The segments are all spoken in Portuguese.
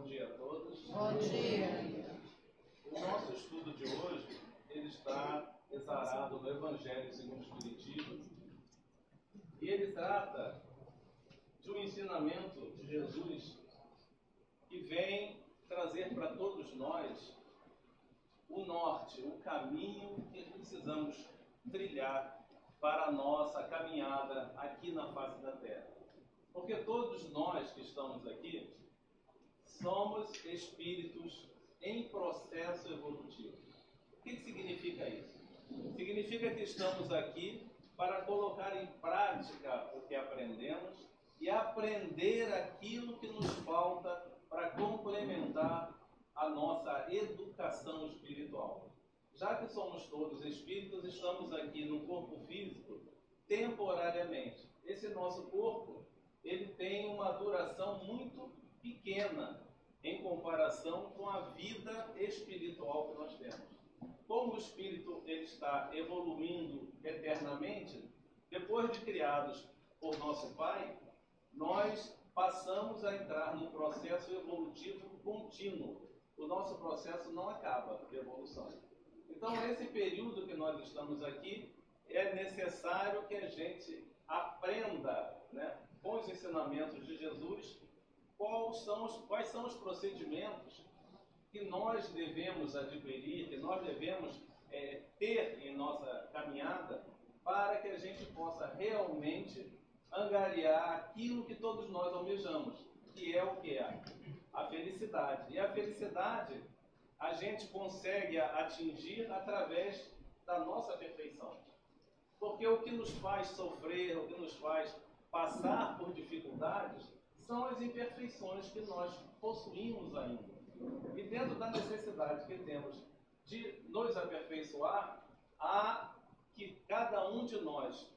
dia a todos. Bom dia. O nosso estudo de hoje, ele está exarado no Evangelho segundo o Espiritismo, e ele trata de um ensinamento de Jesus que vem trazer para todos nós o norte, o caminho que precisamos trilhar para a nossa caminhada aqui na face da Terra. Porque todos nós que estamos aqui somos espíritos em processo evolutivo. O que significa isso? Significa que estamos aqui para colocar em prática o que aprendemos e aprender aquilo que nos falta para complementar a nossa educação espiritual. Já que somos todos espíritos, estamos aqui no corpo físico temporariamente. Esse nosso corpo, ele tem uma duração muito pequena em comparação com a vida espiritual que nós temos. Como o espírito ele está evoluindo eternamente, depois de criados por nosso Pai, nós passamos a entrar num processo evolutivo contínuo. O nosso processo não acaba de evolução. Então, nesse período que nós estamos aqui, é necessário que a gente aprenda, com os ensinamentos de Jesus, quais são os procedimentos que nós devemos adquirir, que nós devemos ter em nossa caminhada, para que a gente possa realmente angariar aquilo que todos nós almejamos, que é o que é a felicidade. E a felicidade a gente consegue atingir através da nossa perfeição. Porque o que nos faz sofrer, o que nos faz passar por dificuldades, são as imperfeições que nós possuímos ainda. E dentro da necessidade que temos de nos aperfeiçoar, há que cada um de nós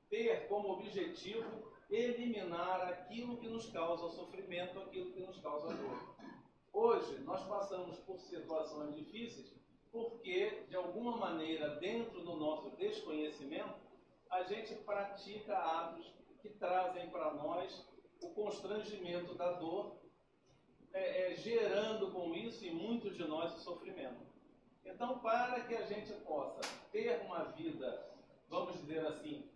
ter como objetivo eliminar aquilo que nos causa sofrimento, aquilo que nos causa dor. Hoje, nós passamos por situações difíceis porque, de alguma maneira, dentro do nosso desconhecimento, a gente pratica atos que trazem para nós o constrangimento da dor, gerando com isso em muitos de nós o sofrimento. Então, para que a gente possa ter uma vida, vamos dizer assim,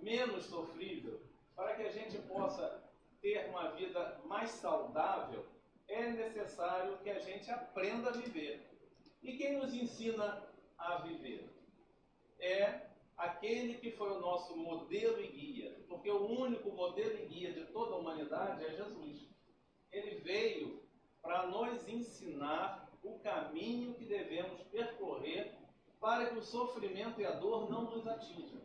menos sofrível, para que a gente possa ter uma vida mais saudável, é necessário que a gente aprenda a viver. E quem nos ensina a viver? É aquele que foi o nosso modelo e guia, porque o único modelo e guia de toda a humanidade é Jesus. Ele veio para nos ensinar o caminho que devemos percorrer para que o sofrimento e a dor não nos atinjam.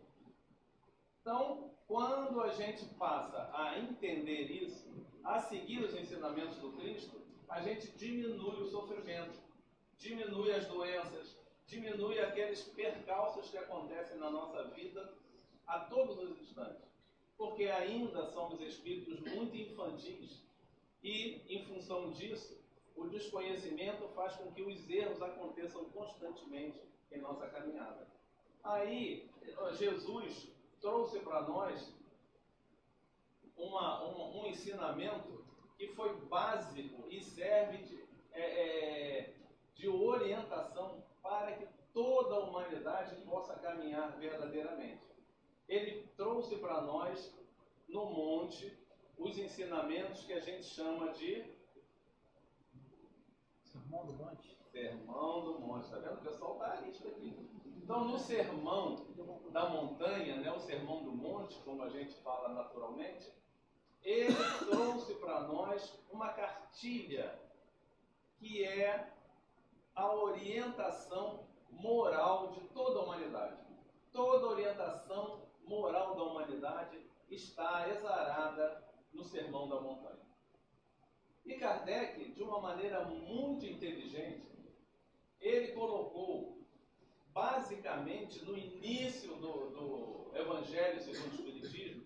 Então, quando a gente passa a entender isso, a seguir os ensinamentos do Cristo, a gente diminui o sofrimento, diminui as doenças, diminui aqueles percalços que acontecem na nossa vida a todos os instantes. Porque ainda somos espíritos muito infantis e, em função disso, o desconhecimento faz com que os erros aconteçam constantemente em nossa caminhada. Aí, Jesus trouxe para nós um ensinamento que foi básico e serve de orientação para que toda a humanidade possa caminhar verdadeiramente. Ele trouxe para nós, no monte, os ensinamentos que a gente chama de Sermão do Monte. Sermão do Monte, está vendo? O pessoal está lista aqui. Então, no Sermão da Montanha, o Sermão do Monte, como a gente fala naturalmente, ele trouxe para nós uma cartilha que é a orientação moral de toda a humanidade. Toda a orientação moral da humanidade está exarada no Sermão da Montanha. E Kardec, de uma maneira muito inteligente, ele colocou, basicamente, no início do Evangelho segundo o Espiritismo,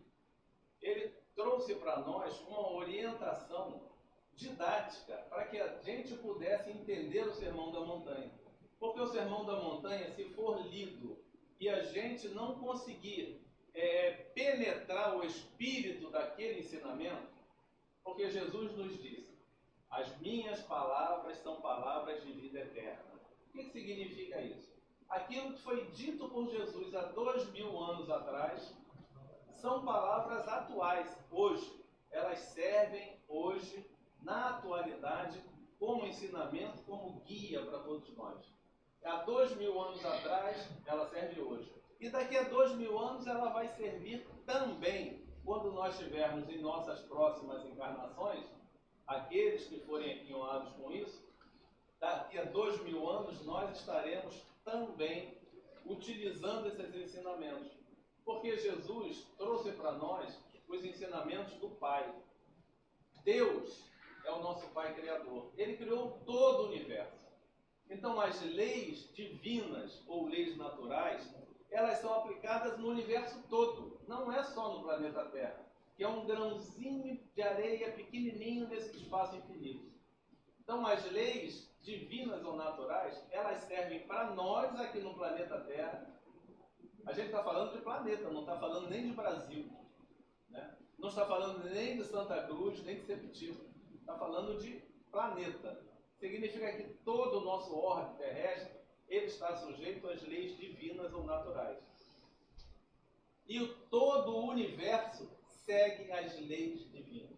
ele trouxe para nós uma orientação didática para que a gente pudesse entender o Sermão da Montanha. Porque o Sermão da Montanha, se for lido e a gente não conseguir penetrar o espírito daquele ensinamento, porque Jesus nos disse As minhas palavras são palavras de vida eterna. O que significa isso? Aquilo que foi dito por Jesus há 2000 anos atrás são palavras atuais, hoje. Elas servem hoje, na atualidade, como ensinamento, como guia para todos nós. Há 2000 anos atrás, ela serve hoje. E daqui a 2000 anos ela vai servir também, quando nós estivermos em nossas próximas encarnações, aqueles que forem aqui honrados com isso, daqui a 2000 anos nós estaremos também utilizando esses ensinamentos. Porque Jesus trouxe para nós os ensinamentos do Pai. Deus é o nosso Pai Criador. Ele criou todo o universo. Então as leis divinas ou leis naturais, elas são aplicadas no universo todo. Não é só no planeta Terra, que é um grãozinho de areia pequenininho nesse espaço infinito. Então as leis divinas ou naturais, elas servem para nós aqui no planeta Terra. A gente está falando de planeta, não está falando nem de Brasil, né? Não está falando nem de Santa Cruz, nem de Septímia. Está falando de planeta. Significa que todo o nosso orbe terrestre, ele está sujeito às leis divinas ou naturais. E todo o universo segue as leis divinas.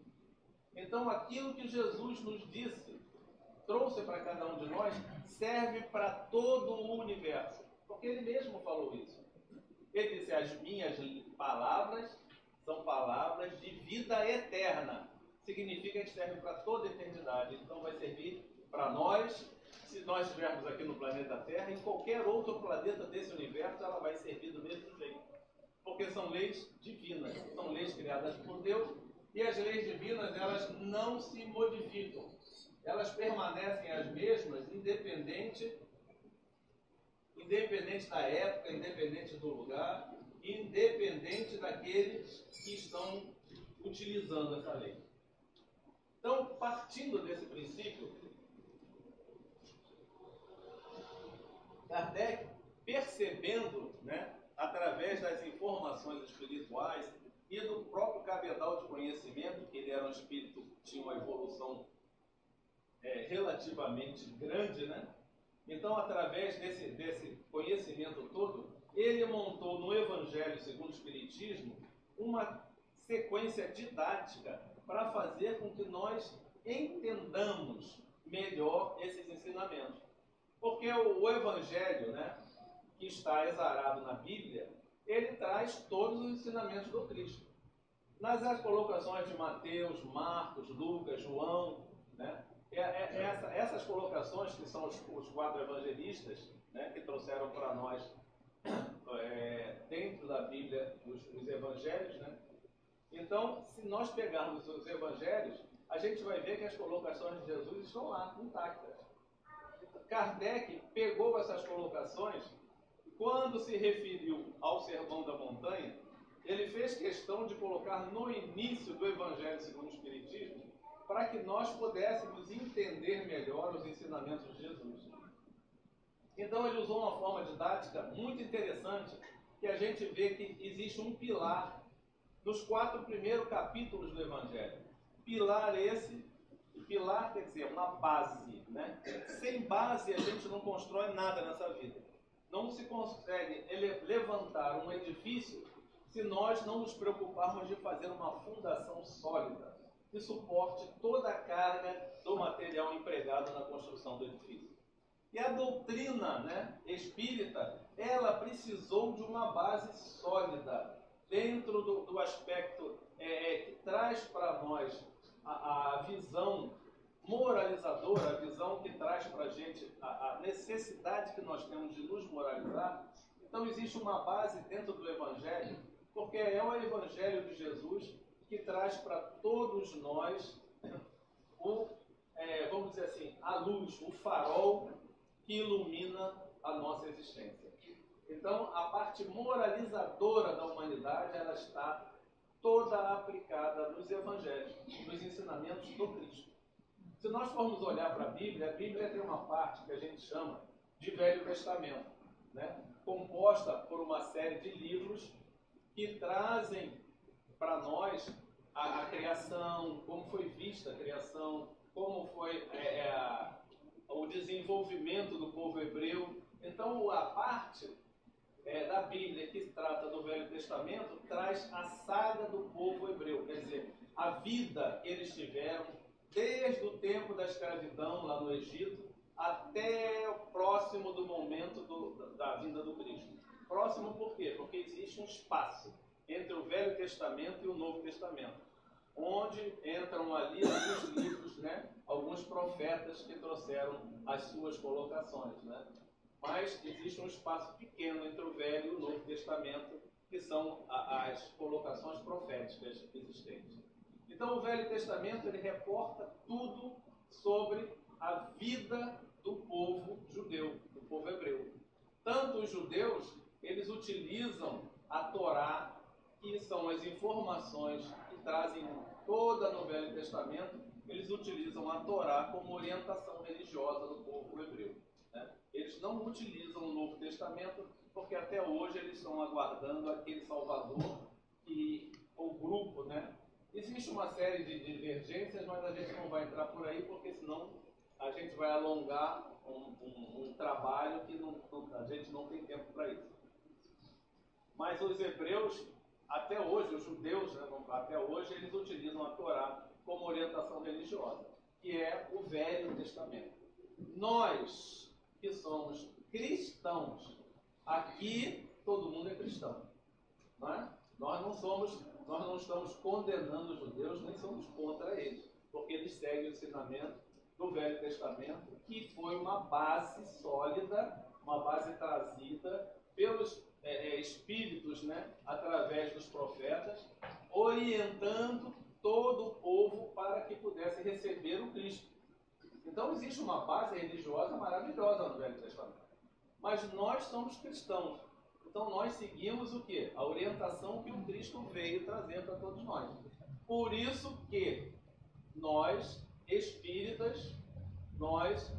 Então aquilo que Jesus nos disse, trouxe para cada um de nós, serve para todo o universo. Porque ele mesmo falou isso. Ele disse, as minhas palavras são palavras de vida eterna. Significa que serve para toda a eternidade. Então vai servir para nós, se nós estivermos aqui no planeta Terra, em qualquer outro planeta desse universo, ela vai servir do mesmo jeito. Porque são leis divinas, são leis criadas por Deus, e as leis divinas, elas não se modificam. Elas permanecem as mesmas, independente da época, independente do lugar, independente daqueles que estão utilizando essa lei. Então, partindo desse princípio, Kardec, percebendo, né, através das informações espirituais e do próprio cabedal de conhecimento, que ele era um espírito que tinha uma evolução relativamente grande, né? Então, através desse conhecimento todo, ele montou no Evangelho segundo o Espiritismo uma sequência didática para fazer com que nós entendamos melhor esses ensinamentos. Porque o Evangelho, né, que está exarado na Bíblia, ele traz todos os ensinamentos do Cristo. Nas colocações de Mateus, Marcos, Lucas, João, né, essas colocações que são os 4 evangelistas, né, que trouxeram para nós dentro da Bíblia os evangelhos, né? Então, se nós pegarmos os evangelhos, a gente vai ver que as colocações de Jesus estão lá, intactas. Kardec pegou essas colocações, quando se referiu ao Sermão da Montanha, ele fez questão de colocar no início do Evangelho segundo o Espiritismo, para que nós pudéssemos entender melhor os ensinamentos de Jesus. Então ele usou uma forma didática muito interessante, que a gente vê que existe um pilar nos 4 primeiros capítulos do Evangelho. Pilar esse, pilar quer dizer uma base, né? Sem base a gente não constrói nada nessa vida. Não se consegue levantar um edifício se nós não nos preocuparmos de fazer uma fundação sólida que suporte toda a carga do material empregado na construção do edifício. E a doutrina, né, espírita, ela precisou de uma base sólida dentro do aspecto que traz para nós a visão moralizadora, a visão que traz para a gente a necessidade que nós temos de nos moralizar. Então existe uma base dentro do Evangelho, porque é o Evangelho de Jesus que traz para todos nós vamos dizer assim, a luz, o farol que ilumina a nossa existência. Então, a parte moralizadora da humanidade, ela está toda aplicada nos evangelhos, nos ensinamentos do Cristo. Se nós formos olhar para a Bíblia tem uma parte que a gente chama de Velho Testamento, né? Composta por uma série de livros que trazem para nós a criação, como foi vista a criação, como foi o desenvolvimento do povo hebreu. Então, a parte da Bíblia que trata do Velho Testamento traz a saga do povo hebreu, quer dizer, a vida que eles tiveram desde o tempo da escravidão lá no Egito até o próximo do momento da vinda do Cristo. Próximo por quê? Porque existe um espaço entre o Velho Testamento e o Novo Testamento, onde entram ali alguns livros, né? Alguns profetas que trouxeram as suas colocações, né? Mas existe um espaço pequeno entre o Velho e o Novo Testamento, que são as colocações proféticas existentes. Então, o Velho Testamento ele reporta tudo sobre a vida do povo judeu, do povo hebreu. Tanto os judeus, eles utilizam a Torá, que são as informações que trazem toda no Velho Testamento, eles utilizam a Torá como orientação religiosa do povo hebreu. Né? Eles não utilizam o Novo Testamento, porque até hoje eles estão aguardando aquele Salvador e o grupo, né? Existe uma série de divergências, mas a gente não vai entrar por aí, porque senão a gente vai alongar um trabalho que a gente não tem tempo para isso. Mas os hebreus, até hoje, os judeus, né, até hoje, eles utilizam a Torá como orientação religiosa, que é o Velho Testamento. Nós, que somos cristãos, aqui todo mundo é cristão, não é? Nós não estamos condenando os judeus, nem somos contra eles, porque eles seguem o ensinamento do Velho Testamento, que foi uma base sólida, uma base trazida pelos espíritos, né, através dos profetas, orientando todo o povo para que pudesse receber o Cristo. Então existe uma base religiosa maravilhosa no Velho Testamento. Mas nós somos cristãos. Então nós seguimos o quê? A orientação que o Cristo veio trazer para todos nós. Por isso que nós, espíritas, nós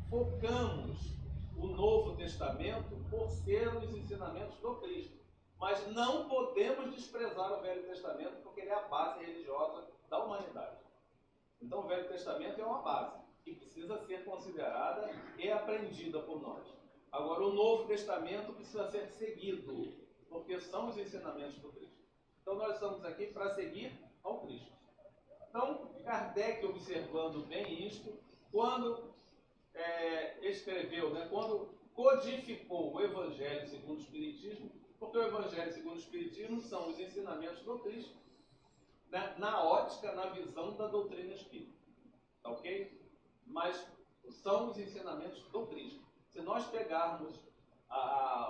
focamos o Novo Testamento por ser os ensinamentos do Cristo. Mas não podemos desprezar o Velho Testamento porque ele é a base religiosa da humanidade. Então o Velho Testamento é uma base que precisa ser considerada e aprendida por nós. Agora, o Novo Testamento precisa ser seguido, porque são os ensinamentos do Cristo. Então, nós estamos aqui para seguir ao Cristo. Então, Kardec, observando bem isto, quando escreveu, né, quando codificou o Evangelho segundo o Espiritismo, porque o Evangelho segundo o Espiritismo são os ensinamentos do Cristo, né, na ótica, na visão da doutrina espírita. Tá ok? Mas são os ensinamentos do Cristo. Se nós pegarmos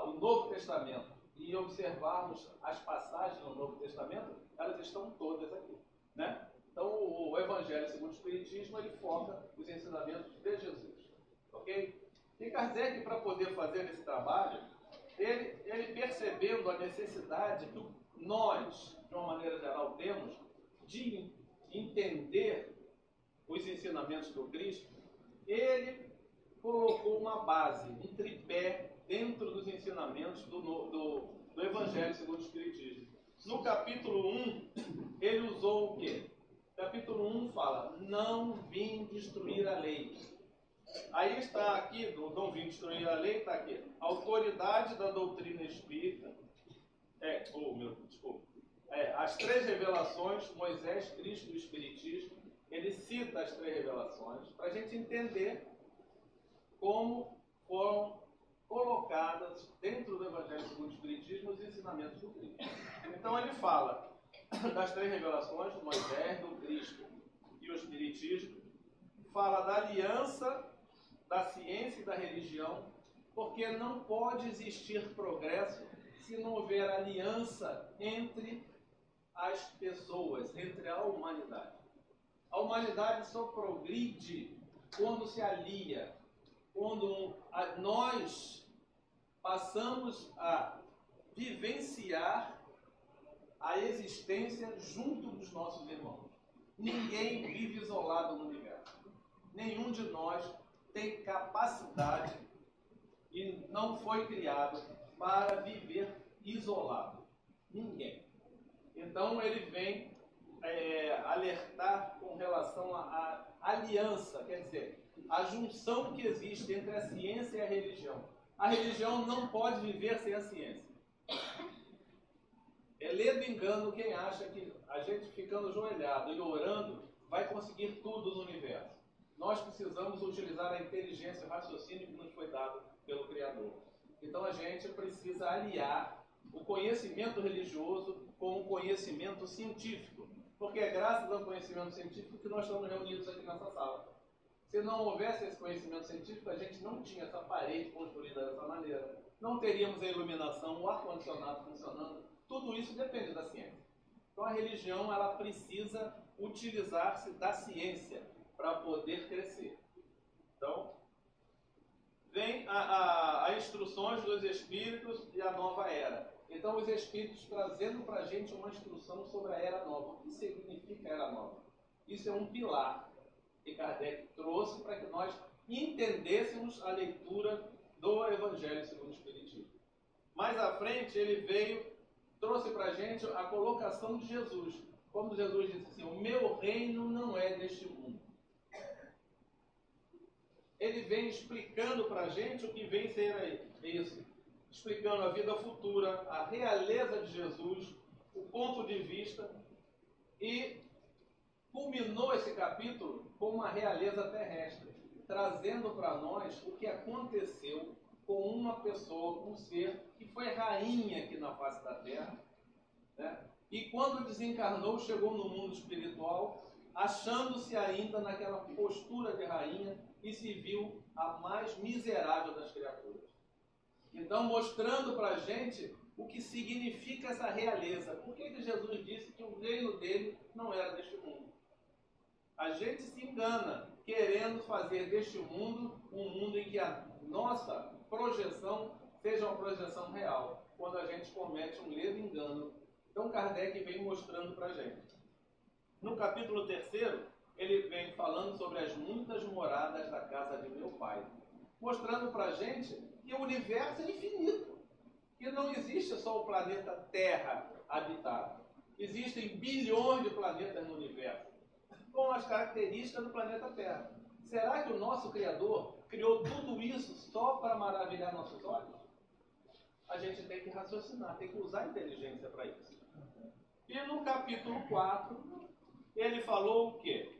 o Novo Testamento e observarmos as passagens no Novo Testamento, elas estão todas aqui, né? Então, o Evangelho segundo o Espiritismo, ele foca os ensinamentos de Jesus, ok? E Kardec, para poder fazer esse trabalho, ele percebendo a necessidade que nós, de uma maneira geral, temos de entender os ensinamentos do Cristo, ele colocou uma base, um tripé dentro dos ensinamentos do Evangelho segundo o Espiritismo. No capítulo 1, ele usou o quê? Capítulo 1 fala, não vim destruir a lei. Aí está aqui, não vim destruir a lei, está aqui, autoridade da doutrina espírita, as três revelações, Moisés, Cristo e o Espiritismo. Ele cita as três revelações para a gente entender como foram colocadas dentro do Evangelho segundo o Espiritismo os ensinamentos do Cristo. Então ele fala das três revelações, do Moisés, do Cristo e o Espiritismo, fala da aliança da ciência e da religião, porque não pode existir progresso se não houver aliança entre as pessoas, entre a humanidade. A humanidade só progride quando se alia, quando nós passamos a vivenciar a existência junto dos nossos irmãos. Ninguém vive isolado no universo. Nenhum de nós tem capacidade e não foi criado para viver isolado. Ninguém. Então ele vem alertar com relação à aliança, quer dizer, a junção que existe entre a ciência e a religião. A religião não pode viver sem a ciência. É ledo engano quem acha que a gente ficando ajoelhado e orando vai conseguir tudo no universo. Nós precisamos utilizar a inteligência e o raciocínio que nos foi dado pelo Criador. Então a gente precisa aliar o conhecimento religioso com o conhecimento científico. Porque é graças ao conhecimento científico que nós estamos reunidos aqui nessa sala. Se não houvesse esse conhecimento científico, a gente não tinha essa parede construída dessa maneira. Não teríamos a iluminação, o ar-condicionado funcionando. Tudo isso depende da ciência. Então a religião ela precisa utilizar-se da ciência para poder crescer. Então, vem as instruções dos Espíritos e a nova era. Então os Espíritos trazendo para a gente uma instrução sobre a era nova. O que significa era nova? Isso é um pilar que Kardec trouxe para que nós entendêssemos a leitura do Evangelho segundo o Espiritismo. Mais à frente ele trouxe para a gente a colocação de Jesus. Como Jesus disse assim, o meu reino não é deste mundo. Ele vem explicando para a gente o que vem ser isso. Explicando a vida futura, a realeza de Jesus, o ponto de vista, e culminou esse capítulo com uma realeza terrestre, trazendo para nós o que aconteceu com uma pessoa, um ser que foi rainha aqui na face da Terra, né? E quando desencarnou, chegou no mundo espiritual, achando-se ainda naquela postura de rainha e se viu a mais miserável das criaturas. Então, mostrando para a gente o que significa essa realeza. Por que Jesus disse que o reino dele não era deste mundo? A gente se engana querendo fazer deste mundo um mundo em que a nossa projeção seja uma projeção real, quando a gente comete um ledo engano. Então Kardec vem mostrando para a gente. No capítulo 3º, ele vem falando sobre as muitas moradas da casa de meu pai, mostrando para a gente que o universo é infinito, que não existe só o planeta Terra habitado. Existem bilhões de planetas no universo, com as características do planeta Terra. Será que o nosso Criador criou tudo isso só para maravilhar nossos olhos? A gente tem que raciocinar, tem que usar a inteligência para isso. E no capítulo 4, ele falou o quê?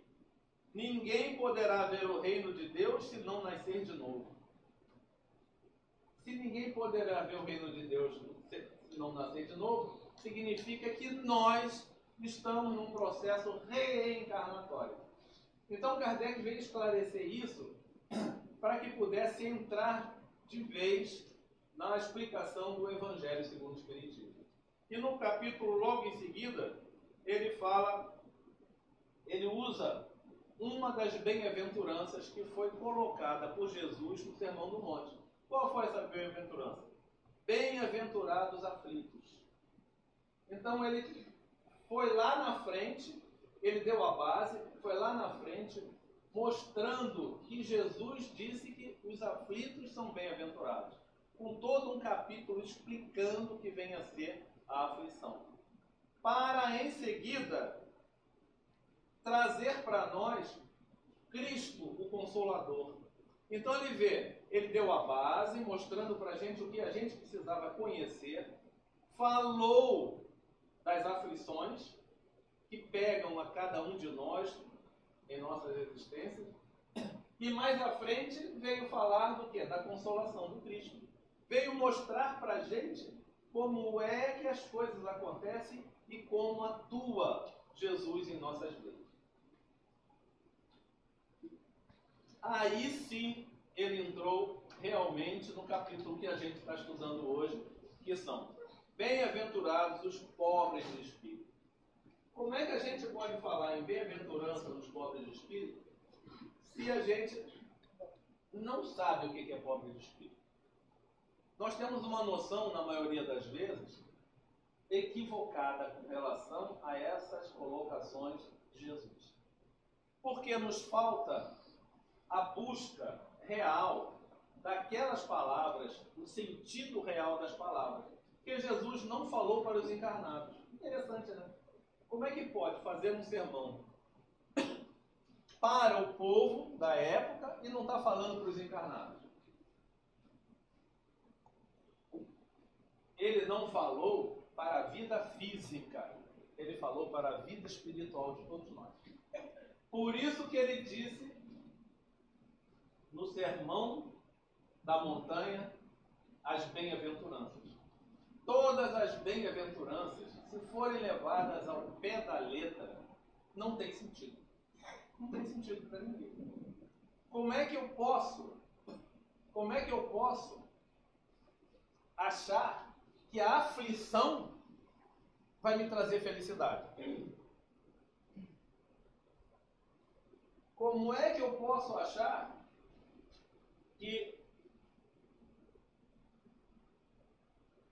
Ninguém poderá ver o reino de Deus se não nascer de novo. Se ninguém poderá ver o reino de Deus se não nascer de novo, significa que nós estamos num processo reencarnatório. Então Kardec veio esclarecer isso para que pudesse entrar de vez na explicação do Evangelho segundo o Espiritismo. E no capítulo logo em seguida, ele usa uma das bem-aventuranças que foi colocada por Jesus no Sermão do Monte. Qual foi essa bem-aventurança? Bem-aventurados aflitos. Então ele foi lá na frente, ele deu a base, foi lá na frente, mostrando que Jesus disse que os aflitos são bem-aventurados, com todo um capítulo explicando o que vem a ser a aflição, para em seguida trazer para nós Cristo, o Consolador. Então ele deu a base, mostrando para a gente o que a gente precisava conhecer, falou das aflições que pegam a cada um de nós em nossas existências, e mais à frente veio falar do quê? Da consolação do Cristo. Veio mostrar para a gente como é que as coisas acontecem e como atua Jesus em nossas vidas. Aí sim ele entrou realmente no capítulo que a gente está estudando hoje, que são bem-aventurados os pobres de espírito. Como é que a gente pode falar em bem-aventurança dos pobres de espírito se a gente não sabe o que é pobre de espírito? Nós temos uma noção, na maioria das vezes, equivocada com relação a essas colocações de Jesus. Porque nos falta a busca real daquelas palavras, o sentido real das palavras. Porque Jesus não falou para os encarnados. Interessante, né? Como é que pode fazer um sermão para o povo da época e não está falando para os encarnados? Ele não falou para a vida física, ele falou para a vida espiritual de todos nós. Por isso que ele disse no Sermão da Montanha as bem-aventuranças. Todas as bem-aventuranças, se forem levadas ao pé da letra, não tem sentido. Não tem sentido para ninguém. Como é que eu posso achar que a aflição vai me trazer felicidade? Como é que eu posso achar que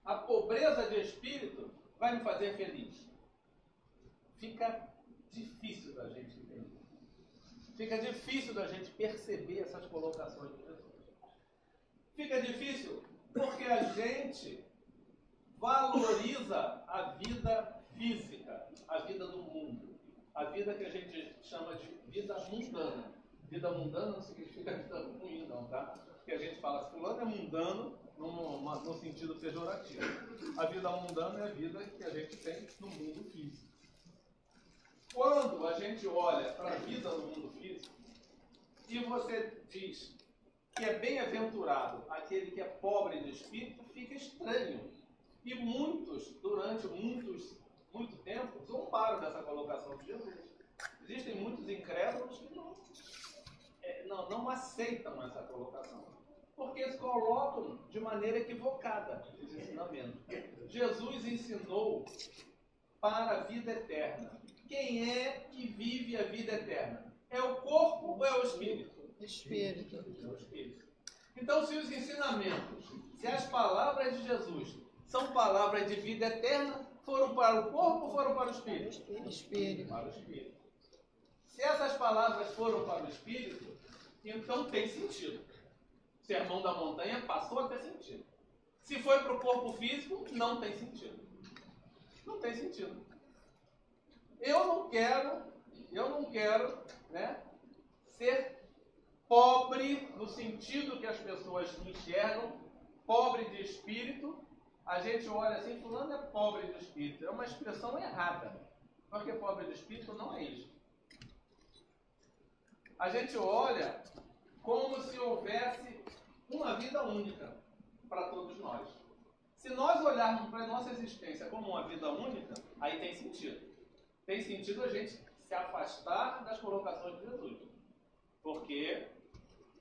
a pobreza de espírito vai me fazer feliz? Fica difícil da gente entender. Fica difícil da gente perceber essas colocações de Jesus. Fica difícil porque a gente valoriza a vida física, a vida do mundo, a vida que a gente chama de vida mundana. Vida mundana não significa vida ruim, não, tá? Porque a gente fala, fulano é mundano no sentido pejorativo. A vida mundana é a vida que a gente tem no mundo físico. Quando a gente olha para a vida no mundo físico e você diz que é bem-aventurado aquele que é pobre de espírito, fica estranho. E muitos, durante muito tempo, zombaram dessa colocação de Jesus. Existem muitos incrédulos que não aceitam essa colocação, porque eles colocam de maneira equivocada os ensinamentos. Jesus ensinou para a vida eterna. Quem é que vive a vida eterna? É o corpo ou é o espírito? Espírito. É o espírito. Então, se os ensinamentos, se as palavras de Jesus são palavras de vida eterna, foram para o corpo ou foram para o espírito? Espírito. Para o espírito. Se essas palavras foram para o espírito, então tem sentido. O Sermão da Montanha passou a ter sentido. Se foi para o corpo físico, não tem sentido. Não tem sentido. Eu não quero, né, ser pobre no sentido que as pessoas enxergam, pobre de espírito. A gente olha assim, fulano é pobre de espírito. É uma expressão errada. Porque pobre de espírito não é isso. A gente olha como se houvesse uma vida única para todos nós. Se nós olharmos para a nossa existência como uma vida única, aí tem sentido. Tem sentido a gente se afastar das colocações de Jesus. Porque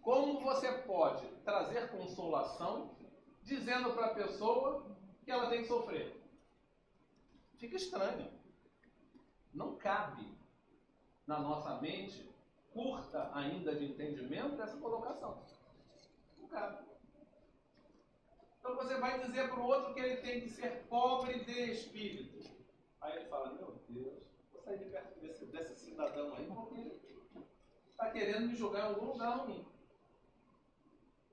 como você pode trazer consolação dizendo para a pessoa que ela tem que sofrer? Fica estranho. Não cabe na nossa mente, curta ainda de entendimento, essa colocação. Não cabe. Então você vai dizer para o outro que ele tem que ser pobre de espírito. Aí ele fala, meu Deus, vou sair de perto desse cidadão aí, porque ele está querendo me jogar em algum lugar ruim.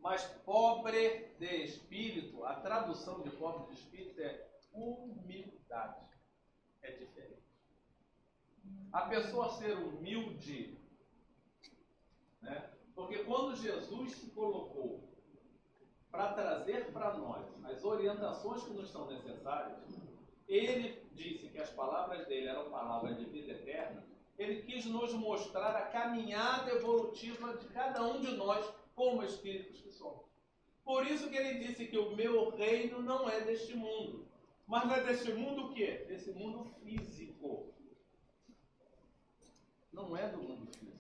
Mas pobre de espírito, a tradução de pobre de espírito é humildade. É diferente. A pessoa ser humilde, né? Porque quando Jesus se colocou para trazer para nós as orientações que nos são necessárias, ele disse que as palavras dele eram palavras de vida eterna. Ele quis nos mostrar a caminhada evolutiva de cada um de nós como espíritos que somos. Por isso que ele disse que o meu reino não é deste mundo. Mas não é deste mundo o quê? Desse mundo físico. Não é do mundo físico.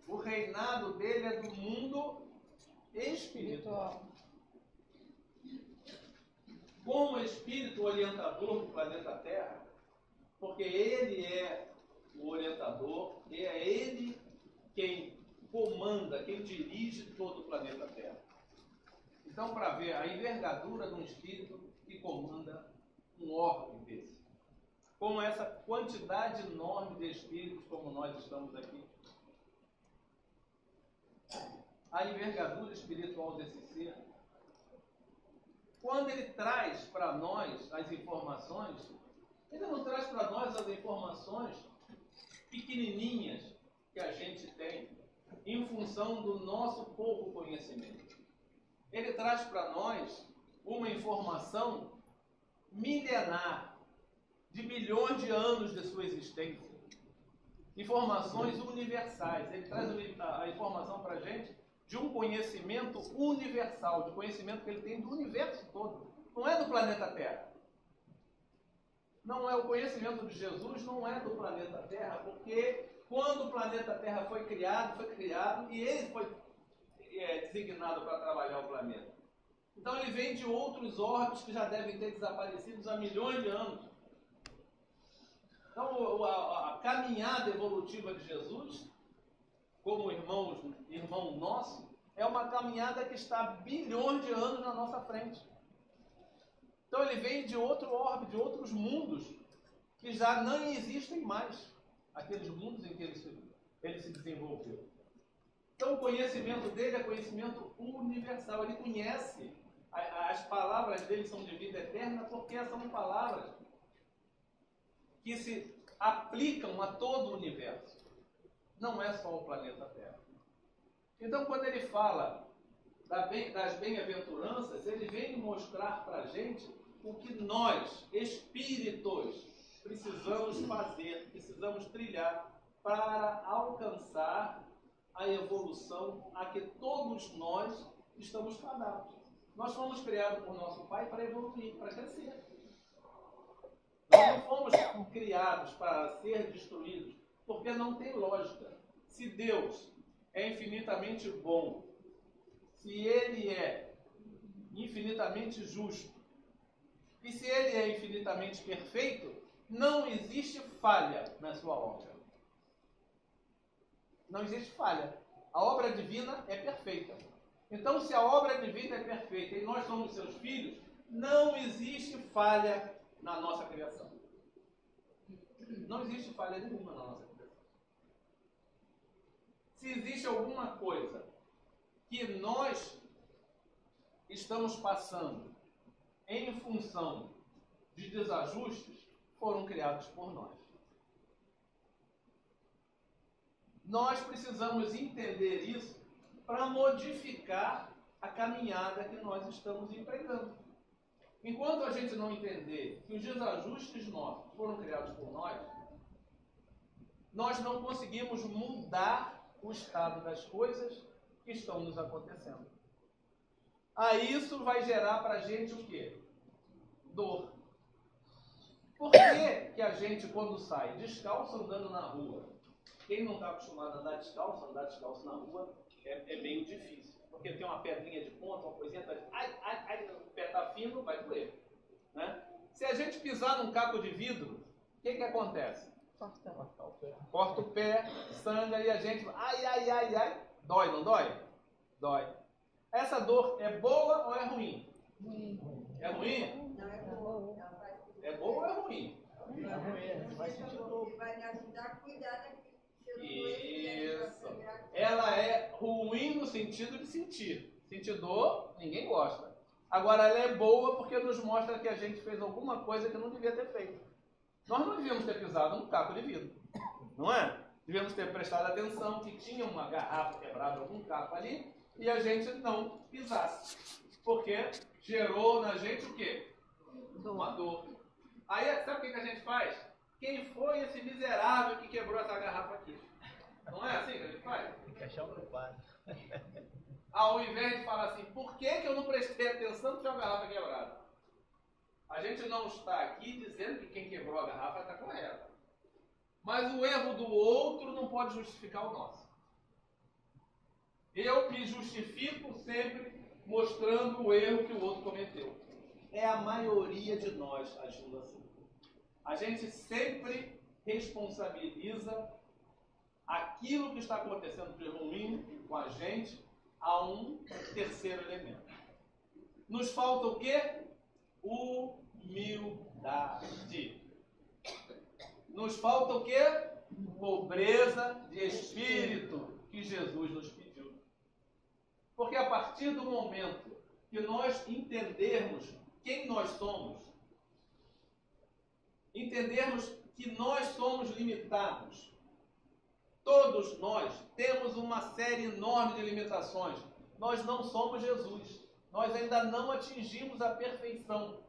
O reinado dele é do mundo espiritual. Como espírito orientador do planeta Terra, porque ele é o orientador, e é ele quem comanda, quem dirige todo o planeta Terra. Então, para ver a envergadura de um espírito que comanda um órgão desse, com essa quantidade enorme de espíritos como nós estamos aqui, a envergadura espiritual desse ser, quando ele traz para nós as informações, Ele não traz para nós as informações pequenininhas que a gente tem em função do nosso pouco conhecimento. Ele traz para nós uma informação milenar, de milhões de anos de sua existência. Informações universais. Ele traz a informação para a gente de um conhecimento universal, de conhecimento que ele tem do universo todo. Não é do planeta Terra. Não é o conhecimento de Jesus, não é do planeta Terra, porque quando o planeta Terra foi criado e ele foi designado para trabalhar o planeta. Então ele vem de outros orbes que já devem ter desaparecido há milhões de anos. Então a caminhada evolutiva de Jesus, como irmão nosso, é uma caminhada que está há bilhões de anos na nossa frente. Então ele vem de outro orbe, de outros mundos que já não existem mais. Aqueles mundos em que ele se desenvolveu. Então o conhecimento dele é conhecimento universal. Ele conhece, as palavras dele são de vida eterna porque são palavras que se aplicam a todo o universo. Não é só o planeta Terra. Então quando ele fala das bem-aventuranças, ele vem mostrar para a gente o que nós, espíritos, precisamos fazer, precisamos trilhar para alcançar a evolução a que todos nós estamos fadados. Nós fomos criados por nosso Pai para evoluir, para crescer. Nós não fomos criados para ser destruídos, porque não tem lógica. Se Deus é infinitamente bom, se Ele é infinitamente justo, e se Ele é infinitamente perfeito, não existe falha na sua obra. Não existe falha. A obra divina é perfeita. Então, se a obra divina é perfeita e nós somos seus filhos, não existe falha na nossa criação. Não existe falha nenhuma na nossa criação. Se existe alguma coisa que nós estamos passando em função de desajustes, foram criados por nós. Nós precisamos entender isso para modificar a caminhada que nós estamos empregando. Enquanto a gente não entender que os desajustes nossos foram criados por nós não conseguimos mudar o estado das coisas que estão nos acontecendo. Aí isso vai gerar para a gente o quê? Dor. Por que a gente, quando sai descalço andando na rua, quem não está acostumado a andar descalço na rua, é meio difícil. Porque tem uma pedrinha de ponta, uma coisinha, o pé está fino, vai doer. Né? Se a gente pisar num caco de vidro, o que acontece? Corta o pé, sangra e a gente... Ai, dói, não dói? Dói. Essa dor é boa ou é ruim? É ruim? Não, é boa. É boa ou é ruim? Vai me ajudar a cuidar daqui. Isso. Ela é ruim no sentido de sentir. Sentir dor, ninguém gosta. Agora, ela é boa porque nos mostra que a gente fez alguma coisa que não devia ter feito. Nós não devíamos ter pisado num caco de vidro. Não é? Devíamos ter prestado atenção que tinha uma garrafa quebrada, algum caco ali, e a gente não pisasse. Porque gerou na gente o quê? Uma dor. Aí, sabe o que a gente faz? Quem foi esse miserável que quebrou essa garrafa aqui? Não é assim que a gente faz? Tem que achar um culpado. Ao invés de falar assim, por que eu não prestei atenção que tinha uma garrafa quebrada? A gente não está aqui dizendo que quem quebrou a garrafa está correto. Mas o erro do outro não pode justificar o nosso. Eu me justifico sempre mostrando o erro que o outro cometeu. É a maioria de nós agindo assim. A gente sempre responsabiliza aquilo que está acontecendo de ruim com a gente a um terceiro elemento. Nos falta o quê? Humildade. Nos falta o quê? Pobreza de espírito que Jesus nos pediu. Porque a partir do momento que nós entendermos quem nós somos entendermos que nós somos limitados. Todos nós temos uma série enorme de limitações. Nós não somos Jesus. Nós ainda não atingimos a perfeição.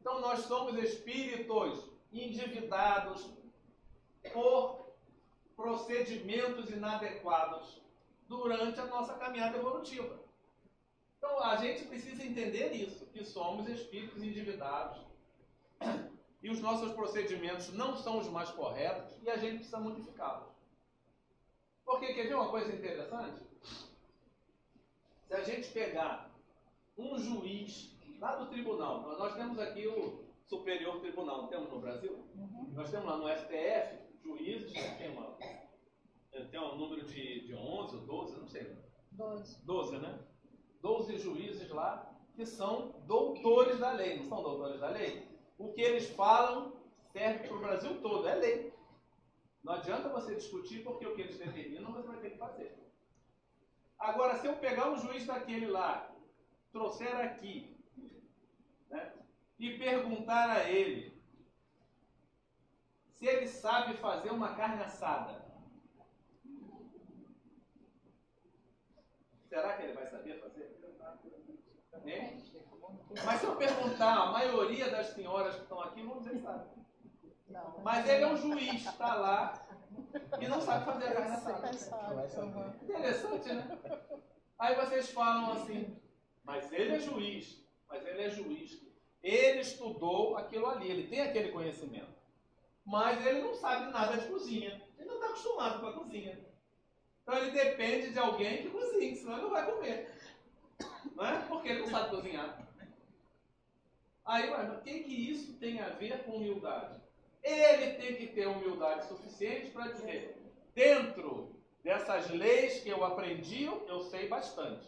Então nós somos espíritos endividados por procedimentos inadequados durante a nossa caminhada evolutiva. Então a gente precisa entender isso, que somos espíritos endividados e os nossos procedimentos não são os mais corretos e a gente precisa modificá-los. Porque, quer ver uma coisa interessante? Se a gente pegar um juiz lá do tribunal, nós temos aqui o Superior Tribunal, não temos no Brasil? Uhum. Nós temos lá no STF, juízes, tem um número de 11 ou 12, não sei. 12. 12, né? 12 juízes lá que são doutores da lei, não são doutores da lei? O que eles falam serve para o Brasil todo, é lei. Não adianta você discutir porque o que eles determinam você vai ter que fazer. Agora, se eu pegar um juiz daquele lá, trouxer aqui, né, e perguntar a ele se ele sabe fazer uma carne assada, será que ele vai saber fazer? Né? Mas se eu perguntar, a maioria das senhoras que estão aqui vão dizer que sabe. Mas ele é um juiz, está lá e não sabe fazer a carne assada. Interessante, né? Aí vocês falam assim, mas ele é juiz. Ele estudou aquilo ali, ele tem aquele conhecimento. Mas ele não sabe nada de cozinha. Ele não está acostumado com a cozinha. Então ele depende de alguém que cozinhe, senão ele não vai comer. Não é? Porque ele não sabe cozinhar. Aí, mas o que isso tem a ver com humildade? Ele tem que ter humildade suficiente para dizer, dentro dessas leis que eu aprendi, eu sei bastante.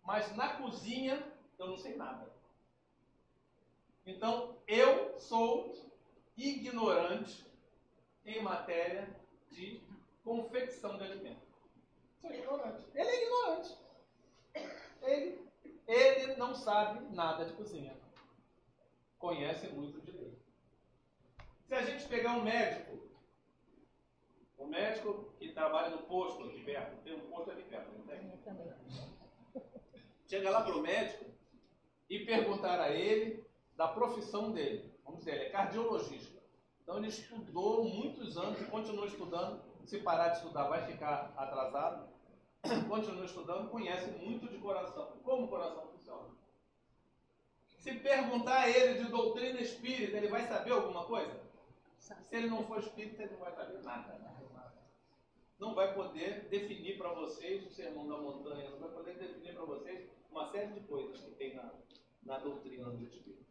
Mas na cozinha, eu não sei nada. Então, eu sou ignorante em matéria de confecção de alimentos. Sou ignorante. Ele é ignorante. Ele não sabe nada de cozinha. Conhece muito de lei. Se a gente pegar um médico que trabalha no posto aqui perto, tem um posto aqui perto, não tem? Chega lá para o médico e perguntar a ele da profissão dele. Vamos dizer, ele é cardiologista. Então ele estudou muitos anos e continua estudando. Se parar de estudar vai ficar atrasado. Continua estudando, conhece muito de coração. Como o coração funciona. Se perguntar a ele de doutrina espírita, ele vai saber alguma coisa? Se ele não for espírita, ele não vai saber nada. Não vai poder definir para vocês o sermão da montanha, não vai poder definir para vocês uma série de coisas que tem na doutrina do espírito.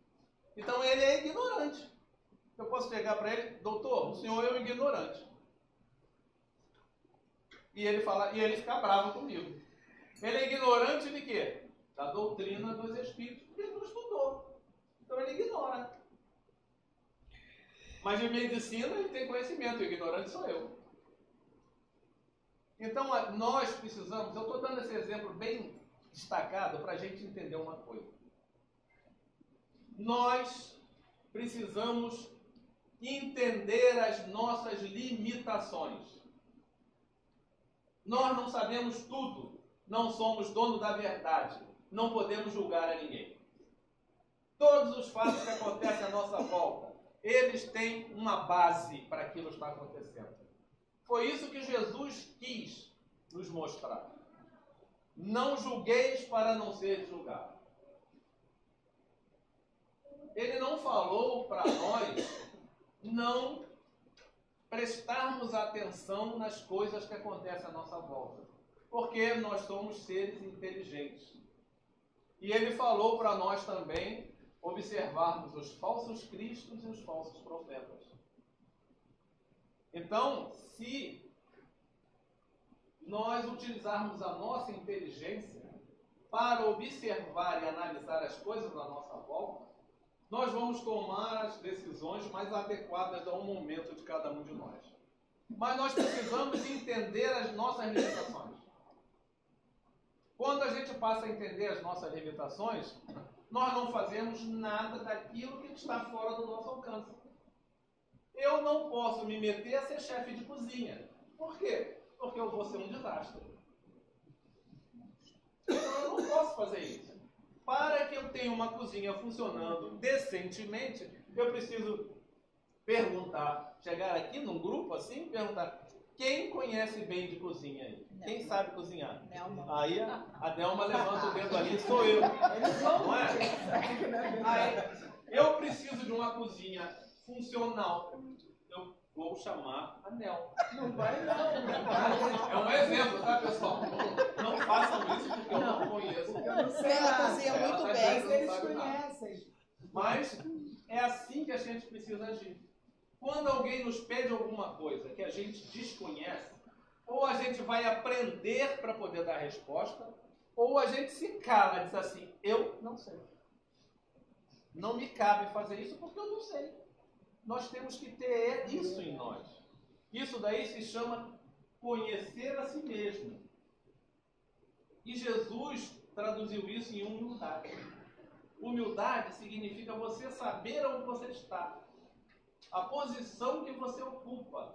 Então ele é ignorante. Eu posso chegar para ele, doutor, o senhor é um ignorante. E ele fica bravo comigo. Ele é ignorante de quê? Da doutrina dos espíritos, porque ele não estudou. Então ele ignora. Mas de medicina ele tem conhecimento, o ignorante sou eu. Então nós precisamos, eu estou dando esse exemplo bem destacado para a gente entender uma coisa. Nós precisamos entender as nossas limitações. Nós não sabemos tudo, não somos dono da verdade, não podemos julgar a ninguém. Todos os fatos que acontecem à nossa volta, eles têm uma base para aquilo que está acontecendo. Foi isso que Jesus quis nos mostrar. Não julgueis para não ser julgado. Ele não falou para nós não prestarmos atenção nas coisas que acontecem à nossa volta, porque nós somos seres inteligentes. E ele falou para nós também observarmos os falsos cristos e os falsos profetas. Então, se nós utilizarmos a nossa inteligência para observar e analisar as coisas à nossa volta, nós vamos tomar as decisões mais adequadas ao momento de cada um de nós. Mas nós precisamos entender as nossas limitações. Quando a gente passa a entender as nossas limitações, nós não fazemos nada daquilo que está fora do nosso alcance. Eu não posso me meter a ser chefe de cozinha. Por quê? Porque eu vou ser um desastre. Então eu não posso fazer isso. Para que eu tenha uma cozinha funcionando decentemente, eu preciso perguntar, chegar aqui num grupo assim, perguntar, quem conhece bem de cozinha aí? Não. Quem sabe cozinhar? Nelma. Aí a Delma levanta o dedo ali, sou eu. Não é? Aí, eu preciso de uma cozinha funcional. Eu vou chamar a Nelma. Não vai não. É um exemplo, tá, pessoal? Não façam isso porque eu não conheço. Eu não sei, ela cozinha muito bem. Eles conhecem. Mas é assim que a gente precisa agir. Quando alguém nos pede alguma coisa que a gente desconhece, ou a gente vai aprender para poder dar resposta, ou a gente se cala e diz assim, eu não sei. Não me cabe fazer isso porque eu não sei. Nós temos que ter isso em nós. Isso daí se chama conhecer a si mesmo. E Jesus traduziu isso em humildade. Humildade significa você saber onde você está. A posição que você ocupa,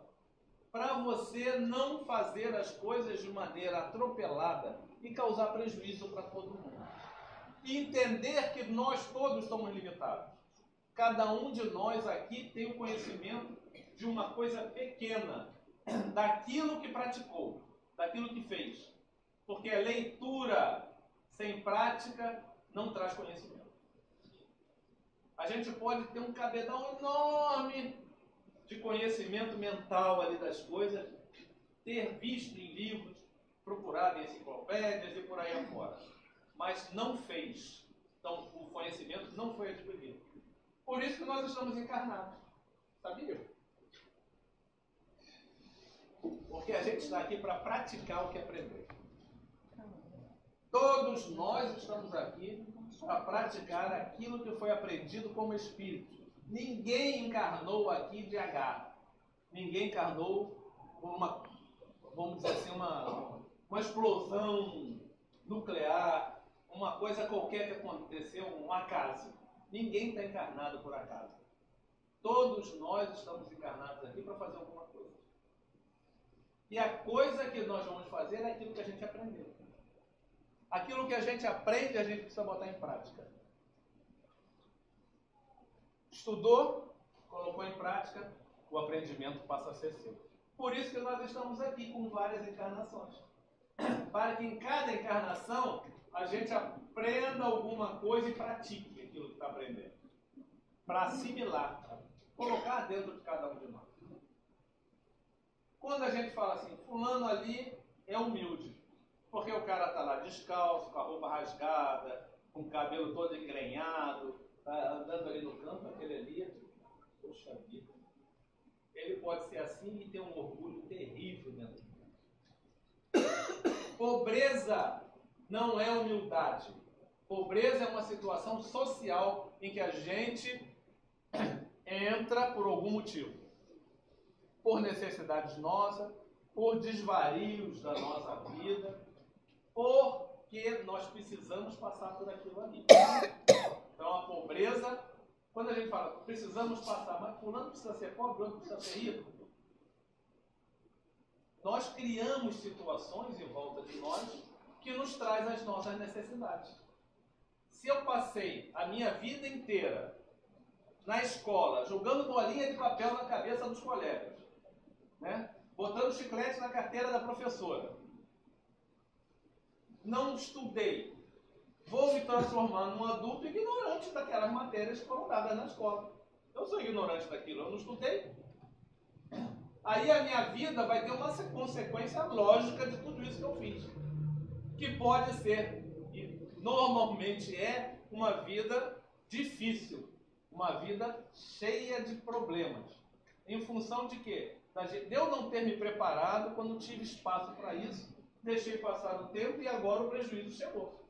para você não fazer as coisas de maneira atropelada e causar prejuízo para todo mundo. E entender que nós todos somos limitados. Cada um de nós aqui tem o conhecimento de uma coisa pequena, daquilo que praticou, daquilo que fez. Porque a leitura sem prática não traz conhecimento. A gente pode ter um cabedal enorme de conhecimento mental ali das coisas, ter visto em livros, procurado em enciclopédias e por aí afora. Mas não fez. Então, o conhecimento não foi adquirido. Por isso que nós estamos encarnados. Sabia? Porque a gente está aqui para praticar o que aprendeu. Todos nós estamos aqui para praticar aquilo que foi aprendido como espírito. Ninguém encarnou aqui de agarro. Ninguém encarnou com uma, vamos dizer assim, uma explosão nuclear, uma coisa qualquer que aconteceu, um acaso. Ninguém está encarnado por acaso. Todos nós estamos encarnados aqui para fazer alguma coisa. E a coisa que nós vamos fazer é aquilo que a gente aprendeu. Aquilo que a gente aprende, a gente precisa botar em prática. Estudou, colocou em prática, o aprendimento passa a ser seu. Por isso que nós estamos aqui com várias encarnações. Para que em cada encarnação a gente aprenda alguma coisa e pratique aquilo que está aprendendo. Para assimilar, colocar dentro de cada um de nós. Quando a gente fala assim, fulano ali é humilde. Porque o cara está lá descalço, com a roupa rasgada, com o cabelo todo engrenhado, tá andando ali no campo, aquele ali, poxa vida. Ele pode ser assim e ter um orgulho terrível dentro dele. Pobreza não é humildade. Pobreza é uma situação social em que a gente entra por algum motivo. Por necessidades nossas, por desvarios da nossa vida, porque nós precisamos passar por aquilo ali. Então a pobreza, quando a gente fala, precisamos passar, mas fulano precisa ser pobre, outro precisa ser rico. Nós criamos situações em volta de nós que nos traz as nossas necessidades. Se eu passei a minha vida inteira na escola, jogando bolinha de papel na cabeça dos colegas, né? Botando chiclete na carteira da professora, não estudei, vou me transformar num adulto ignorante daquelas matérias que foram dadas na escola. Eu sou ignorante daquilo, eu não estudei. Aí a minha vida vai ter uma consequência lógica de tudo isso que eu fiz. Que pode ser, e normalmente é, uma vida difícil. Uma vida cheia de problemas. Em função de quê? De eu não ter me preparado quando tive espaço para isso, deixei passar o tempo e agora o prejuízo chegou.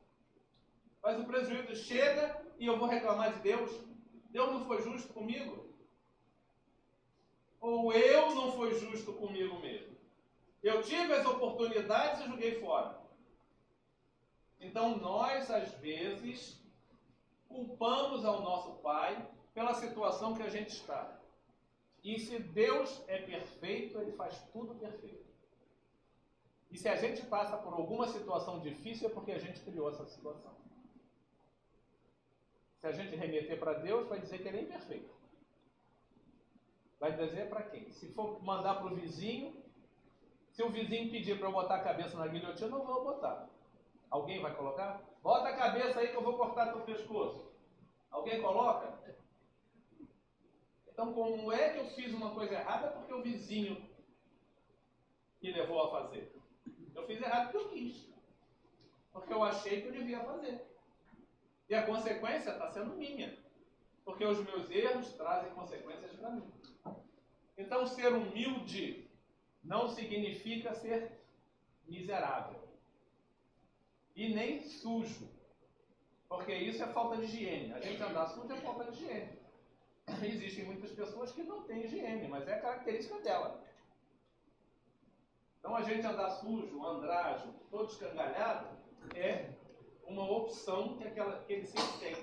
Mas o prejuízo chega e eu vou reclamar de Deus? Deus não foi justo comigo? Ou eu não fui justo comigo mesmo? Eu tive as oportunidades e joguei fora. Então nós, às vezes, culpamos ao nosso pai pela situação que a gente está. E se Deus é perfeito, Ele faz tudo perfeito. E se a gente passa por alguma situação difícil, é porque a gente criou essa situação. Se a gente remeter para Deus, vai dizer que Ele é imperfeito. Vai dizer para quem? Se for mandar para o vizinho, se o vizinho pedir para eu botar a cabeça na guilhotina, eu não vou botar. Alguém vai colocar? Bota a cabeça aí que eu vou cortar teu pescoço. Alguém coloca? Então, como é que eu fiz uma coisa errada? Porque o vizinho me levou a fazer. Eu fiz errado porque eu quis. Porque eu achei que eu devia fazer. E a consequência está sendo minha. Porque os meus erros trazem consequências para mim. Então, ser humilde não significa ser miserável. E nem sujo. Porque isso é falta de higiene. A gente andar sujo é falta de higiene. Existem muitas pessoas que não têm higiene, mas é a característica dela. Então, a gente andar sujo, andrágio, todo escangalhado, é uma opção que ele sempre tem.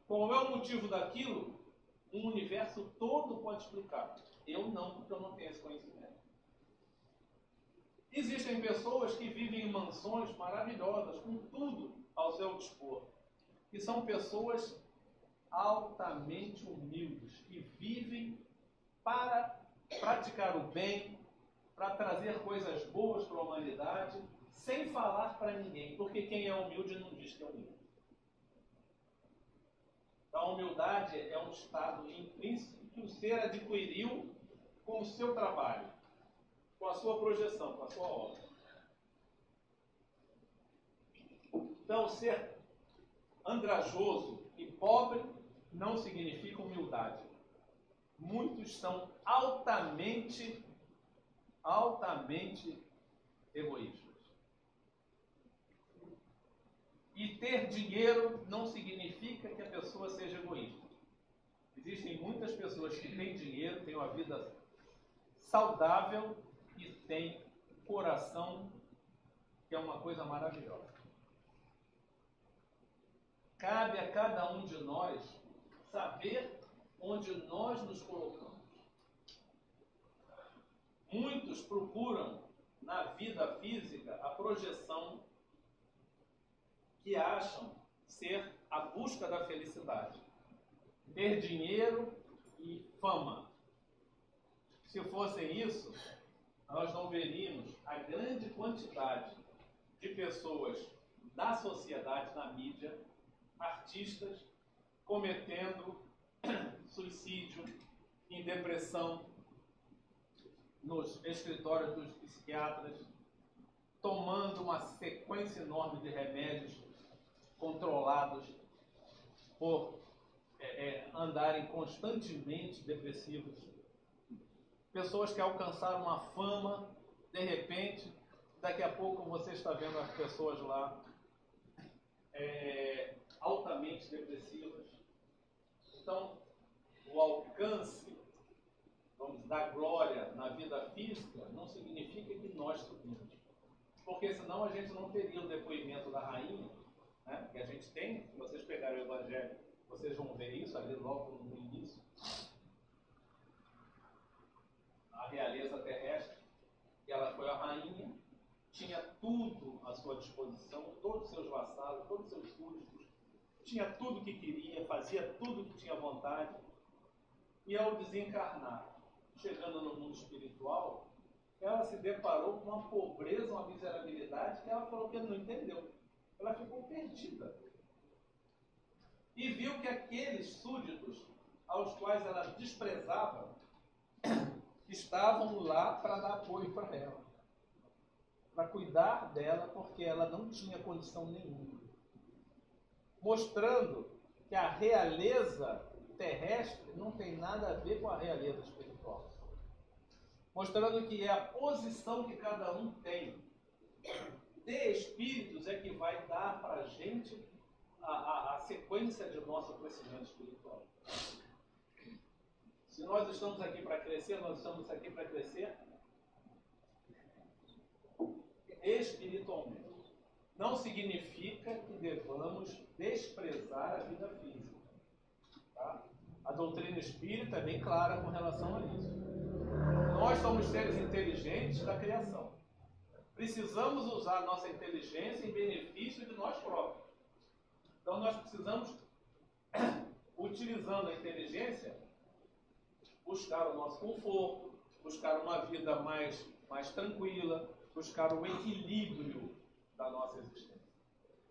Qual é o motivo daquilo? O universo todo pode explicar. Eu não, porque eu não tenho esse conhecimento. Existem pessoas que vivem em mansões maravilhosas, com tudo ao seu dispor. E são pessoas altamente humildes, que vivem para praticar o bem, para trazer coisas boas para a humanidade, sem falar para ninguém, porque quem é humilde não diz que é humilde. Então, a humildade é um estado intrínseco que o ser adquiriu com o seu trabalho, com a sua projeção, com a sua obra. Então, ser andrajoso e pobre não significa humildade. Muitos são altamente egoístas. E ter dinheiro não significa que a pessoa seja egoísta. Existem muitas pessoas que têm dinheiro, têm uma vida saudável e têm coração, que é uma coisa maravilhosa. Cabe a cada um de nós saber onde nós nos colocamos. Muitos procuram na vida física a projeção que acham ser a busca da felicidade. Ter dinheiro e fama. Se fossem isso, nós não veríamos a grande quantidade de pessoas da sociedade, na mídia, artistas, cometendo suicídio, em depressão, nos escritórios dos psiquiatras, tomando uma sequência enorme de remédios controlados por andarem constantemente depressivos. Pessoas que alcançaram uma fama, de repente, daqui a pouco você está vendo as pessoas lá altamente depressivas. Então, o alcance, vamos dizer, da glória na vida física não significa que nós subimos. Porque senão a gente não teria o depoimento da rainha, né, que a gente tem. Se vocês pegarem o Evangelho, vocês vão ver isso ali logo no início. A realeza terrestre, que ela foi a rainha, tinha tudo à sua disposição, todos os seus vassalos, todos os seus súditos, tinha tudo que queria, fazia tudo que tinha vontade. E ao desencarnar, chegando no mundo espiritual, ela se deparou com uma pobreza, uma miserabilidade que ela falou que não entendeu. Ela ficou perdida. E viu que aqueles súditos, aos quais ela desprezava, estavam lá para dar apoio para ela, para cuidar dela, porque ela não tinha condição nenhuma. Mostrando que a realeza terrestre não tem nada a ver com a realeza espiritual. Mostrando que é a posição que cada um tem de espíritos é que vai dar para a gente a sequência de nosso crescimento espiritual. Se nós estamos aqui para crescer, nós estamos aqui para crescer espiritualmente. não significa que devamos desprezar a vida física. Tá? A doutrina espírita é bem clara com relação a isso. Nós somos seres inteligentes da criação. Precisamos usar a nossa inteligência em benefício de nós próprios. Então nós precisamos, utilizando a inteligência, buscar o nosso conforto, buscar uma vida mais tranquila, buscar o equilíbrio da nossa existência.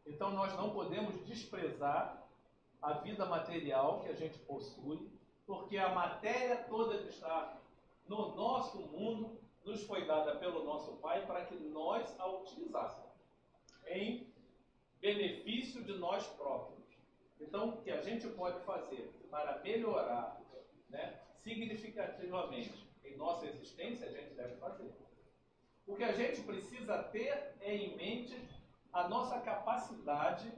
Então nós não podemos desprezar a vida material que a gente possui, porque a matéria toda que está no nosso mundo nos foi dada pelo nosso Pai para que nós a utilizássemos em benefício de nós próprios. Então, o que a gente pode fazer para melhorar, né, significativamente em nossa existência, a gente deve fazer. O que a gente precisa ter é em mente a nossa capacidade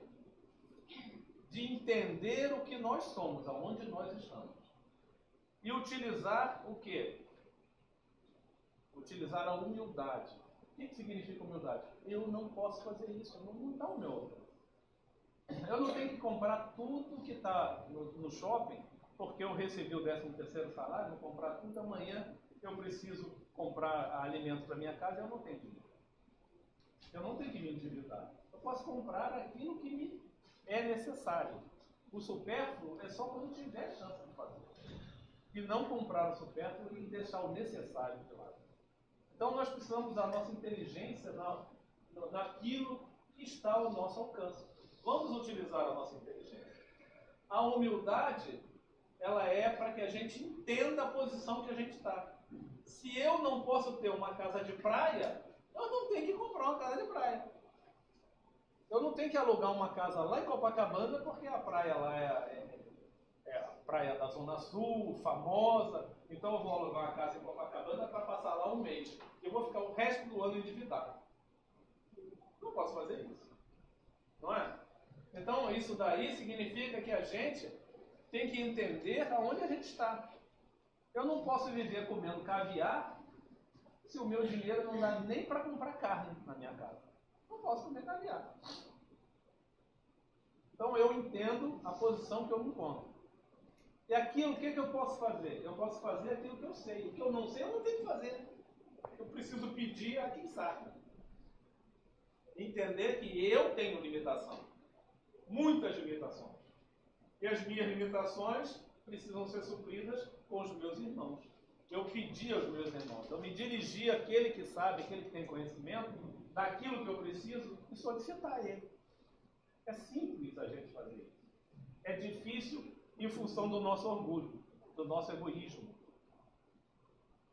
de entender o que nós somos, aonde nós estamos. E utilizar o quê? Utilizar a humildade. O que significa humildade? Eu não posso fazer isso, não está o meu alcance. Eu não tenho que comprar tudo que está no shopping, porque eu recebi o 13º salário, vou comprar tudo, amanhã eu preciso comprar alimento para minha casa e eu não tenho dinheiro. Eu não tenho que me endividar. Eu posso comprar aquilo que me é necessário. O supérfluo é só quando tiver chance de fazer. E não comprar o supérfluo e deixar o necessário de lado. Então nós precisamos usar a nossa inteligência naquilo que está ao nosso alcance. Vamos utilizar a nossa inteligência. A humildade, ela é para que a gente entenda a posição que a gente está. Se eu não posso ter uma casa de praia, eu não tenho que comprar uma casa de praia. Eu não tenho que alugar uma casa lá em Copacabana, porque a praia lá é a praia da Zona Sul, famosa. Então eu vou alugar uma casa em Copacabana para passar lá um mês. Eu vou ficar o resto do ano endividado. Não posso fazer isso. Não é? Então isso daí significa que a gente tem que entender aonde a gente está. Eu não posso viver comendo caviar se o meu dinheiro não dá nem para comprar carne na minha casa. Não posso comer caviar. Então eu entendo a posição que eu me encontro. E aquilo, o que eu posso fazer? Eu posso fazer aquilo que eu sei. O que eu não sei, eu não tenho que fazer. Eu preciso pedir a quem sabe. Entender que eu tenho limitação. Muitas limitações. E as minhas limitações precisam ser supridas com os meus irmãos. Eu pedi aos meus irmãos. Eu me dirigi àquele que sabe, àquele que tem conhecimento, daquilo que eu preciso e solicitar a ele. É simples a gente fazer isso. É difícil em função do nosso orgulho, do nosso egoísmo.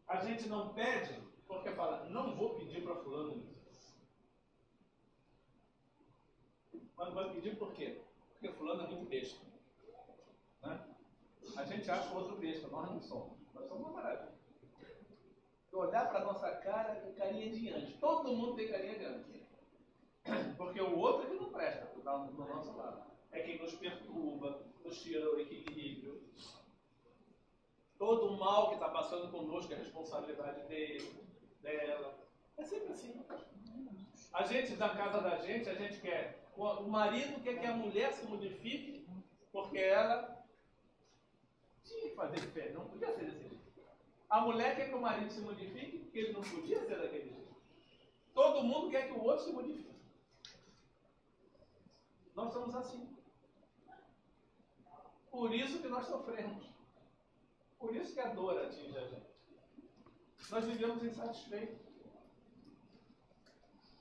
A gente não pede porque fala, não vou pedir para fulano isso. Mas vai pedir por quê? Porque fulano é muito besta. Né? A gente acha o outro besta, nós não somos. Nós somos uma maravilha. Se olhar para a nossa cara, tem carinha de anjo. Todo mundo tem carinha de anjo. Porque o outro é que não presta, está do nosso lado. É quem nos perturba, nos tira o equilíbrio. Todo o mal que está passando conosco é a responsabilidade dela. É sempre assim. A gente, da casa da gente, a gente quer. O marido quer que a mulher se modifique porque ela tinha que fazer diferente, não podia ser desse jeito. A mulher quer que o marido se modifique porque ele não podia ser daquele jeito. Todo mundo quer que o outro se modifique. Nós somos assim. Por isso que nós sofremos. Por isso que a dor atinge a gente. Nós vivemos insatisfeitos.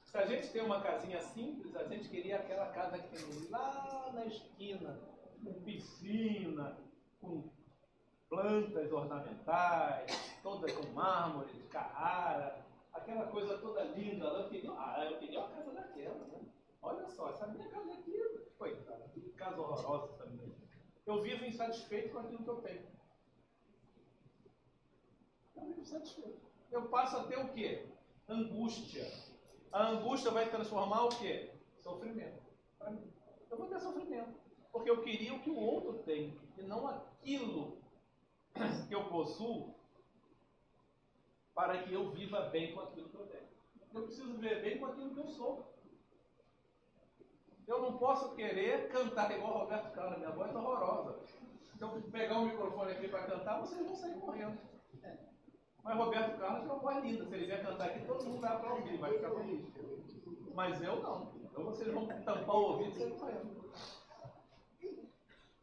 Se a gente tem uma casinha simples, a gente queria aquela casa que tem lá na esquina, com piscina, com plantas ornamentais, toda com mármore de Carrara, aquela coisa toda linda. Eu queria uma casa daquela, né? Olha só, essa minha casa aqui, coitada, que casa horrorosa essa minha. Eu vivo insatisfeito com aquilo que eu tenho. Eu vivo insatisfeito. Eu passo a ter o quê? Angústia. A angústia vai transformar o quê? Sofrimento. Para mim. Eu vou ter sofrimento. Porque eu queria o que o outro tem, e não aquilo que eu possuo, para que eu viva bem com aquilo que eu tenho. Eu preciso viver bem com aquilo que eu sou. Eu não posso querer cantar igual Roberto Carlos, minha voz é horrorosa. Se eu pegar o microfone aqui para cantar, vocês vão sair correndo. Mas Roberto Carlos tem uma voz linda. Se ele vier cantar aqui, todo mundo vai aplaudir, vai ficar feliz. Mas eu não. Então vocês vão tampar o ouvido e sair correndo.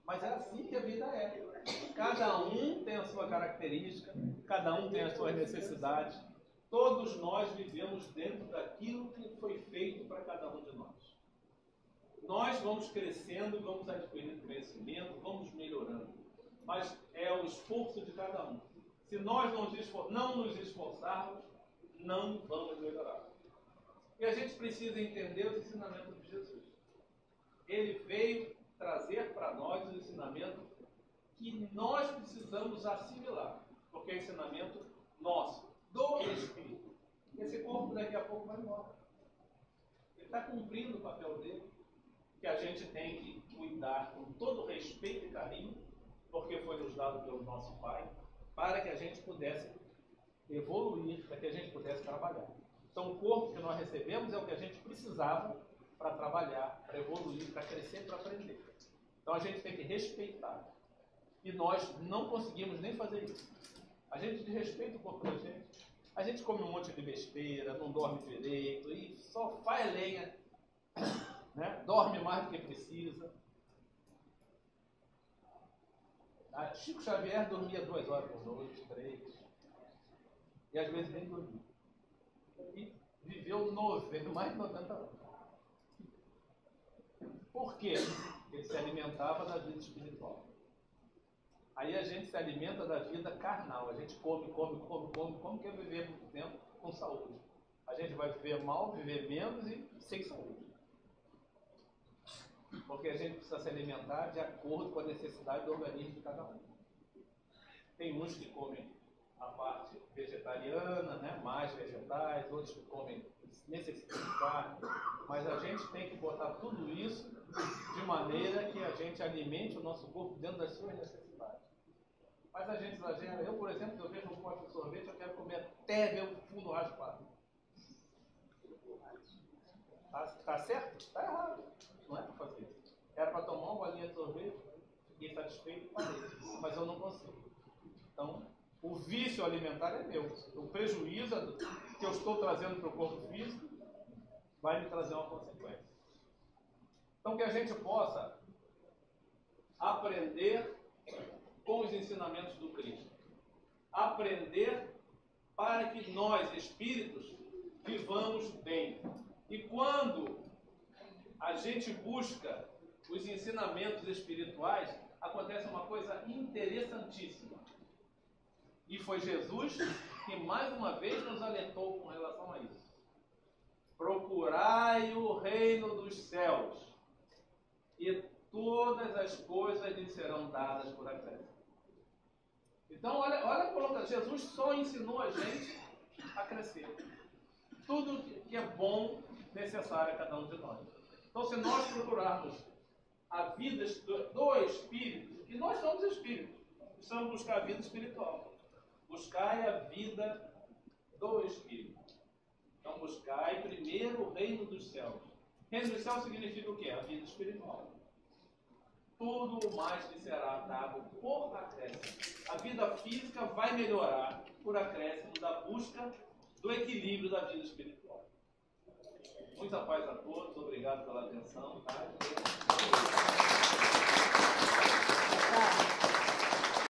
Mas é assim que a vida é. Cada um tem a sua característica, cada um tem as suas necessidades. Todos nós vivemos dentro daquilo que foi feito para cada um de nós. Nós vamos crescendo, vamos adquirindo conhecimento, vamos melhorando. Mas é o esforço de cada um. Se nós não nos esforçarmos, não vamos melhorar. E a gente precisa entender os ensinamentos de Jesus. Ele veio trazer para nós o ensinamento que nós precisamos assimilar. Porque é ensinamento nosso, do Espírito. Esse corpo daqui a pouco vai embora. Ele está cumprindo o papel dele, que a gente tem que cuidar com todo respeito e carinho, porque foi nos dado pelo nosso Pai, para que a gente pudesse evoluir, para que a gente pudesse trabalhar. Então, o corpo que nós recebemos é o que a gente precisava para trabalhar, para evoluir, para crescer, para aprender. Então, a gente tem que respeitar. E nós não conseguimos nem fazer isso. A gente desrespeita o corpo da gente. A gente come um monte de besteira, não dorme direito, e só faz lenha, né? Dorme mais do que precisa. Chico Xavier dormia 2 horas por noite, 3. E às vezes nem dormia. E viveu mais de 90 anos. Por quê? Ele se alimentava da vida espiritual. Aí a gente se alimenta da vida carnal. A gente come, quer viver muito tempo com saúde. A gente vai viver mal, viver menos e sem saúde. Porque a gente precisa se alimentar de acordo com a necessidade do organismo de cada um. Tem uns que comem a parte vegetariana, né, mais vegetais, outros que comem necessitam de carne, mas a gente tem que botar tudo isso de maneira que a gente alimente o nosso corpo dentro das suas necessidades. Mas a gente exagera. Eu, por exemplo, eu vejo um pote de sorvete, eu quero comer até meu fundo raspado. Tá certo? Tá errado. Não é para fazer isso. Era para tomar uma bolinha de sorvete, fiquei satisfeito e parei. Mas eu não consigo. Então, o vício alimentar é meu. O prejuízo que eu estou trazendo para o corpo físico vai me trazer uma consequência. Então, que a gente possa aprender com os ensinamentos do Cristo. Aprender para que nós, espíritos, vivamos bem. E quando a gente busca os ensinamentos espirituais, acontece uma coisa interessantíssima. E foi Jesus que mais uma vez nos alertou com relação a isso. Procurai o reino dos céus, e todas as coisas lhe serão dadas por acréscimo. Então, olha como Jesus só ensinou a gente a crescer. Tudo que é bom, necessário a cada um de nós. Então, se nós procurarmos a vida do Espírito, e nós somos espíritos, precisamos buscar a vida espiritual. Buscai a vida do Espírito. Então, buscai primeiro o reino dos céus. Reino dos céus significa o quê? A vida espiritual. Tudo mais lhe será dado por acréscimo. A vida física vai melhorar por acréscimo da busca do equilíbrio da vida espiritual. Muita paz a todos, obrigado pela atenção. Tá?